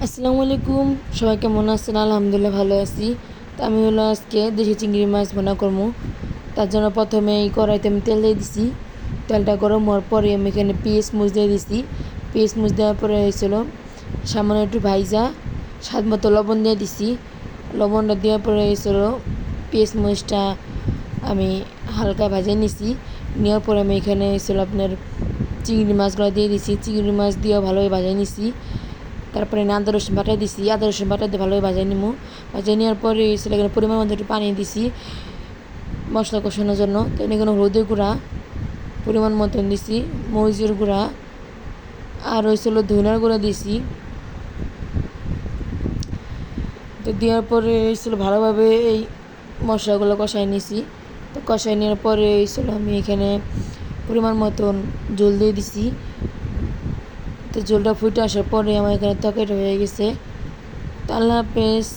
আসসালামু আলাইকুম। সবাই কেমন আছেন? আলহামদুলিল্লাহ ভালো আছি। তো আমি আজকে দেশি চিংড়ি মাছ ভুনা করবো। তার জন্য প্রথমে এই কড়াইতে আমি তেল দিয়ে দিছি। তেলটা গরম হওয়ার পরে আমি এখানে পেঁয়াজ মুচ দিয়ে দিছি। পেঁয়াজ মুচ দেওয়ার পরে হয়েছিল সামান্য একটু ভাইজা স্বাদ মতো লবণ দিয়ে দিছি। লবণটা দেওয়ার পরে হয়েছিল পেঁয়াজ মুচটা আমি হালকা ভাজে নিছি। নেওয়ার পরে আমি এখানে হয়েছিল আপনার চিংড়ি মাছগুলো দিয়ে দিছি। চিংড়ি মাছ দিয়েও ভালোভাবে ভাজে নিছি। তারপরে আদা রসুন বাটা দিছি। আদা রসুন বাটা দিয়ে ভালোভাবে ভাজা নিমু। ভাজা নেওয়ার পরে এখানে পরিমাণ মতো একটু পানি দিছি মশলা কষানোর জন্য। তো এখানে হলুদের গুঁড়া পরিমাণ মতন দিছি, মরিচের গুঁড়া আর হয়েছিল ধনিয়ার গুঁড়া দিছি। তো দেওয়ার পরে হয়েছিল ভালোভাবে এই মশলাগুলো কষাই নিছি। তো কষাই নেওয়ার পরে হয়েছিল আমি এখানে পরিমাণ মতন জল দিয়ে দিছি। তো জলটা ফুটে আসার পরে আমার এখানে তরকারিটা হয়ে গেছে। তো আল্লাহ হাফেজ।